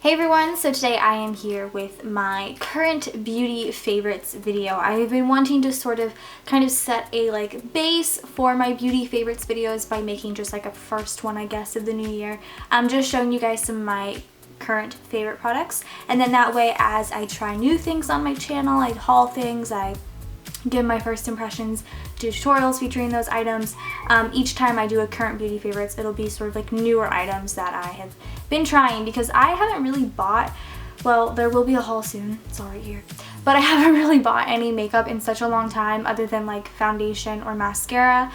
Hey everyone, so today I am here with my current beauty favorites video. I've been wanting to sort of kind of set a base for my beauty favorites videos by making just like a first one, I guess, of the new year. I'm just showing you guys some of my current favorite products, and then that way as I try new things on my channel, I haul things, I give my first impressions, do tutorials featuring those items. Each time I do a current beauty favorites, it'll be sort of like newer items that I have been trying, because I haven't really bought, well, there will be a haul soon, it's all right here, but I haven't really bought any makeup in such a long time other than like foundation or mascara,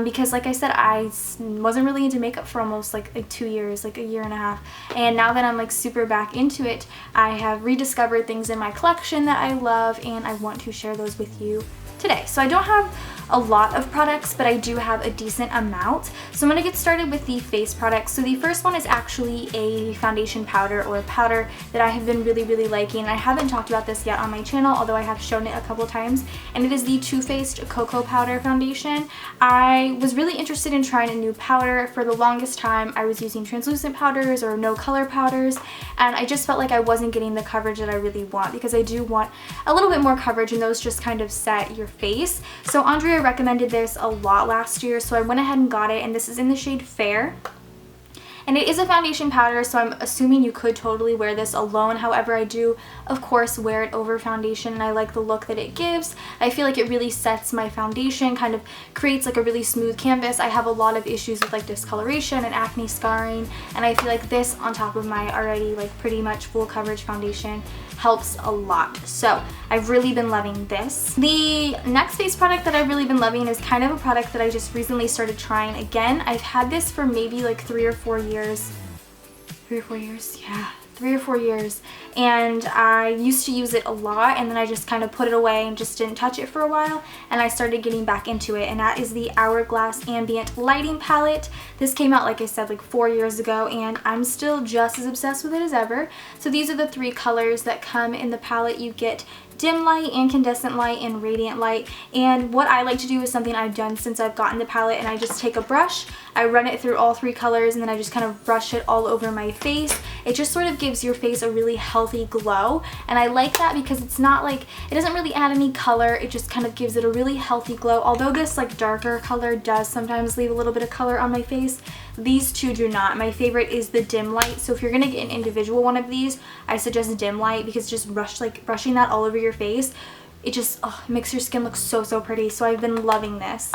because like I said, I wasn't really into makeup for almost like 2 years, like a year and a half, and now that I'm like super back into it, I have rediscovered things in my collection that I love, and I want to share those with you today. So I don't have a lot of products, but I do have a decent amount. So I'm going to get started with the face products. So the first one is actually a foundation powder, or a powder that I have been really liking. I haven't talked about this yet on my channel, although I have shown it a couple times, and it is the Too Faced Coco Powder Foundation. I was really interested in trying a new powder. For the longest time I was using translucent powders or no color powders, and I just felt like I wasn't getting the coverage that I really want, because I do want a little bit more coverage, and those just kind of set your face. So Andrea recommended this a lot last year, so I went ahead and got it, and this is in the shade Fair. And it is a foundation powder, so I'm assuming you could totally wear this alone. However, I do, of course, wear it over foundation, and I like the look that it gives. I feel like it really sets my foundation, kind of creates like a really smooth canvas. I have a lot of issues with like discoloration and acne scarring, and I feel like this on top of my already like pretty much full coverage foundation helps a lot. So I've really been loving this. The next face product that I've really been loving is kind of a product that I just recently started trying again. I've had this for maybe like 3 or 4 years. 3 or 4 years? Yeah. 3 or 4 years, and I used to use it a lot, and then I just kind of put it away and just didn't touch it for a while, and I started getting back into it, and that is the Hourglass Ambient Lighting Palette. This came out, like I said, like 4 years ago, and I'm still just as obsessed with it as ever. So these are the 3 colors that come in the palette. You get dim light, incandescent light, and radiant light. And what I like to do is something I've done since I've gotten the palette, and I just take a brush, I run it through all 3 colors, and then I just kind of brush it all over my face. It just sort of gives your face a really healthy glow, and I like that because it's not like, it doesn't really add any color, it just kind of gives it a really healthy glow. Although this like darker color does sometimes leave a little bit of color on my face, these two do not. My favorite is the dim light, so if you're gonna get an individual one of these, I suggest dim light, because just brushing that all over your face, it just makes your skin look so pretty. So I've been loving this.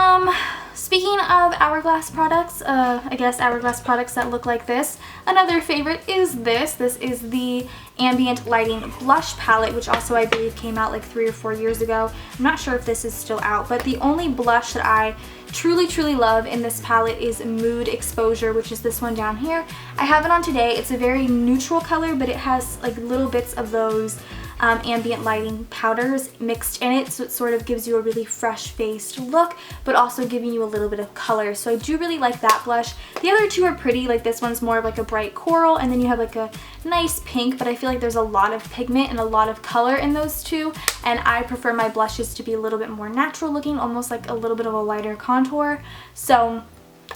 Speaking of Hourglass products, I guess Hourglass products that look like this, another favorite is this. This is the Ambient Lighting Blush Palette, which also I believe came out like 3 or 4 years ago. I'm not sure if this is still out, but the only blush that I truly love in this palette is Mood Exposure, which is this one down here. I have it on today. It's a very neutral color, but it has like little bits of those ambient lighting powders mixed in it, so it sort of gives you a really fresh faced look, but also giving you a little bit of color. So I do really like that blush. The other two are pretty, like this one's more of like a bright coral, and then you have like a nice pink, but I feel like there's a lot of pigment and a lot of color in those two, and I prefer my blushes to be a little bit more natural looking, almost like a little bit of a lighter contour. So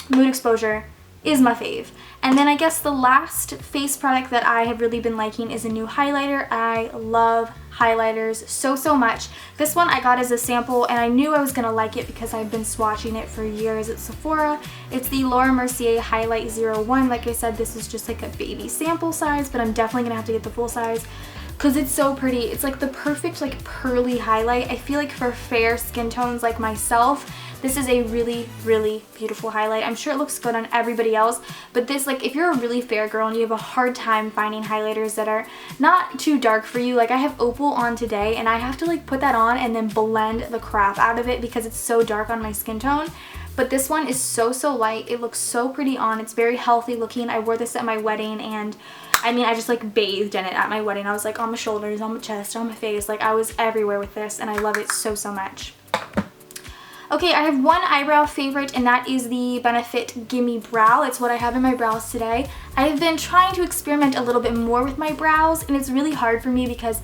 Mood Exposure is my fave. And then I guess the last face product that I have really been liking is a new highlighter. I love highlighters so much. This one I got as a sample, and I knew I was gonna like it because I've been swatching it for years at Sephora. It's the Laura Mercier Highlight 01. Like I said, this is just like a baby sample size, but I'm definitely gonna have to get the full size because it's so pretty. It's like the perfect like pearly highlight. I feel like for fair skin tones like myself, this is a really beautiful highlight. I'm sure it looks good on everybody else, but this, like, if you're a really fair girl and you have a hard time finding highlighters that are not too dark for you, like I have Opal on today, and I have to like put that on and then blend the crap out of it because it's so dark on my skin tone. But this one is so light. It looks so pretty on. It's very healthy looking. I wore this at my wedding, and I mean, I just like bathed in it at my wedding. I was like on my shoulders, on my chest, on my face. Like I was everywhere with this, and I love it so much. Okay, I have one eyebrow favorite, and that is the Benefit Gimme Brow. It's what I have in my brows today. I've been trying to experiment a little bit more with my brows, and it's really hard for me because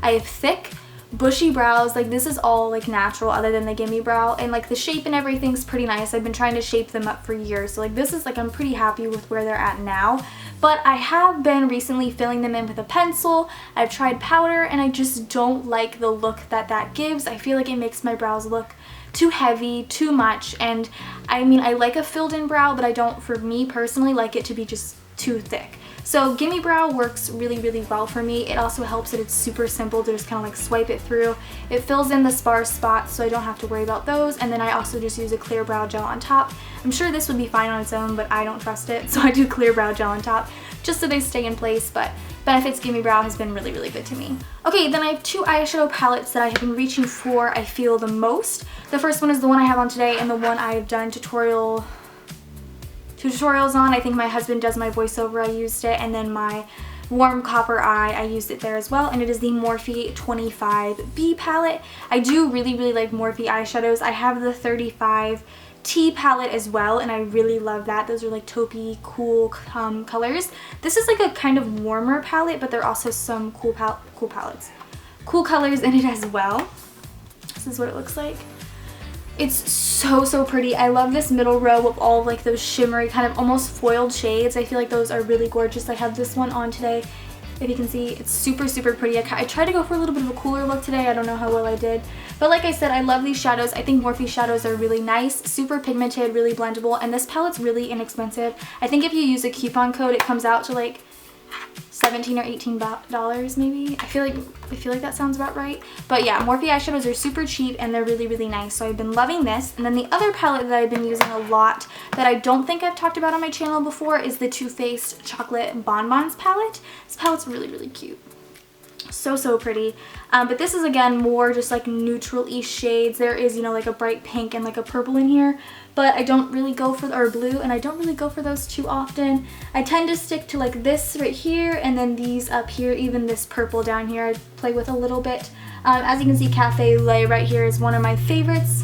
I have thick, bushy brows. Like this is all like natural other than the Gimme brow, and like the shape and everything's pretty nice. I've been trying to shape them up for years, so like this is like I'm pretty happy with where they're at now. But I have been recently filling them in with a pencil. I've tried powder and I just don't like the look that that gives. I feel like it makes my brows look too heavy, too much, and I mean I like a filled in brow, but I don't, for me personally, like it to be just too thick. So Gimme Brow works really, really well for me. It also helps that it's super simple to just kind of like swipe it through. It fills in the sparse spots so I don't have to worry about those, and then I also just use a clear brow gel on top. I'm sure this would be fine on its own, but I don't trust it, so I do clear brow gel on top just so they stay in place, but Benefit's Gimme Brow has been really, really good to me. Okay, then I have two eyeshadow palettes that I have been reaching for, I feel, the most. The first one is the one I have on today and the one I've done tutorials on. I think my husband does my voiceover, I used it, and then my warm copper eye, I used it there as well, and it is the Morphe 25B palette. I do really, really like Morphe eyeshadows. I have the 35T palette as well, and I really love that. Those are like taupey, cool colors. This is like a kind of warmer palette, but there are also some cool colors in it as well. This is what it looks like. It's so, so pretty. I love this middle row of all of like those shimmery kind of almost foiled shades. I feel like those are really gorgeous. I have this one on today. If you can see, it's super, super pretty. I tried to go for a little bit of a cooler look today. I don't know how well I did. But like I said, I love these shadows. I think Morphe shadows are really nice, super pigmented, really blendable, and this palette's really inexpensive. I think if you use a coupon code, it comes out to like $17 or $18 maybe. I feel like that sounds about right. But yeah, Morphe eyeshadows are super cheap and they're really, really nice. So I've been loving this. And then the other palette that I've been using a lot that I don't think I've talked about on my channel before is the Too Faced Chocolate Bonbons palette. This palette's really, really cute. So, so pretty. But this is again more just like neutral-y shades. There is, you know, like a bright pink and like a purple in here, but I don't really go for, or blue, and I don't really go for those too often. I tend to stick to like this right here and then these up here, even this purple down here I play with a little bit. As you can see, Cafe Lay right here is one of my favorites.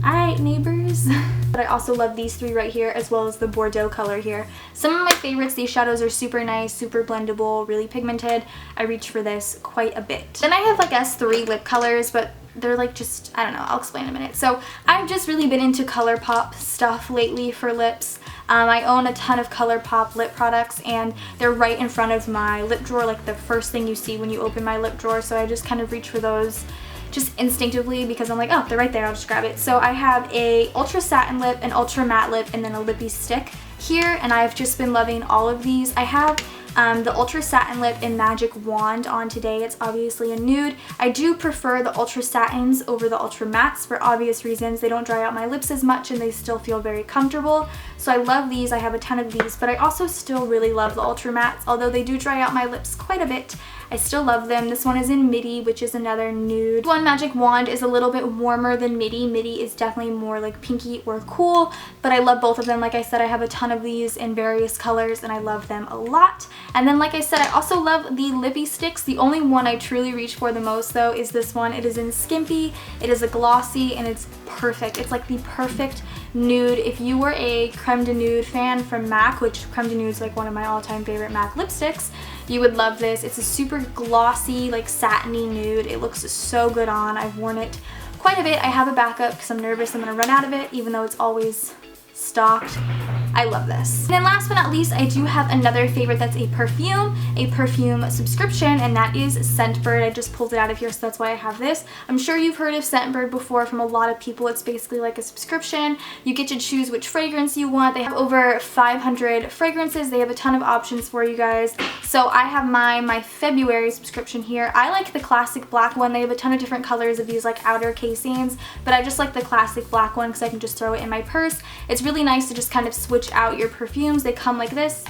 Alright, neighbors. But I also love these three right here, as well as the Bordeaux color here. Some of my favorites. These shadows are super nice, super blendable, really pigmented. I reach for this quite a bit. Then I have like S3 lip colors, but they're like just, I don't know, I'll explain in a minute. So I've just really been into Colourpop stuff lately for lips. I own a ton of Colourpop lip products, and they're right in front of my lip drawer, like the first thing you see when you open my lip drawer, so I just kind of reach for those just instinctively because I'm like, oh, they're right there, I'll just grab it. So I have a ultra satin lip, an ultra matte lip, and then a lippy stick here, and I've just been loving all of these. I have the ultra satin lip in Magic Wand on today. It's obviously a nude. I do prefer the ultra satins over the ultra mattes for obvious reasons. They don't dry out my lips as much and they still feel very comfortable. So I love these. I have a ton of these, but I also still really love the ultra mattes. Although they do dry out my lips quite a bit, I still love them. This one is in Midi, which is another nude. One Magic Wand is a little bit warmer than Midi. Midi is definitely more like pinky or cool, but I love both of them. Like I said, I have a ton of these in various colors and I love them a lot. And then like I said, I also love the Lippie sticks. The only one I truly reach for the most though is this one. It is in Skimpy. It is a glossy and it's perfect. It's like the perfect nude. If you were a Creme de Nude fan from MAC, which Creme de Nude is like one of my all-time favorite MAC lipsticks, you would love this. It's a super glossy, like satiny nude. It looks so good on. I've worn it quite a bit. I have a backup because I'm nervous I'm gonna run out of it, even though it's always stocked. I love this. And then last but not least, I do have another favorite that's a perfume subscription, and that is Scentbird. I just pulled it out of here, so that's why I have this. I'm sure you've heard of Scentbird before from a lot of people. It's basically like a subscription. You get to choose which fragrance you want. They have over 500 fragrances. They have a ton of options for you guys. So I have my February subscription here. I like the classic black one. They have a ton of different colors of these like outer casings, but I just like the classic black one because I can just throw it in my purse. It's really nice to just kind of switch out your perfumes. They come like this.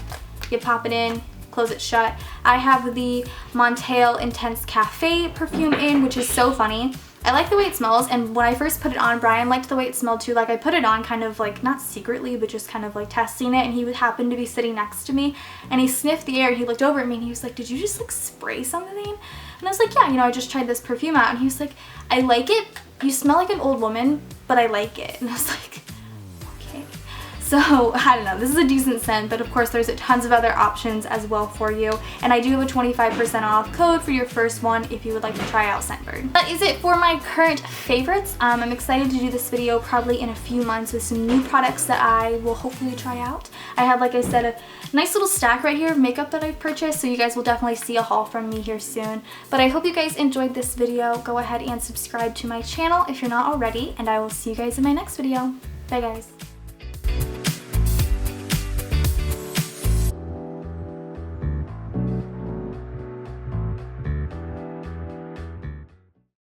You pop it in, close it shut. I have the Montail Intense Cafe perfume in, which is so funny. I like the way it smells, and when I first put it on, Brian liked the way it smelled too. Like I put it on kind of like, not secretly, but just kind of like testing it, and he happened to be sitting next to me, and he sniffed the air, and he looked over at me, and he was like, did you just like spray something? And I was like, yeah, you know, I just tried this perfume out. And he was like, I like it. You smell like an old woman, but I like it. And I was like, So I don't know, this is a decent scent, but of course there's tons of other options as well for you. And I do have a 25% off code for your first one if you would like to try out Scentbird. That is it for my current favorites. I'm excited to do this video probably in a few months with some new products that I will hopefully try out. I have, like I said, a nice little stack right here of makeup that I've purchased, so you guys will definitely see a haul from me here soon. But I hope you guys enjoyed this video. Go ahead and subscribe to my channel if you're not already, and I will see you guys in my next video. Bye guys.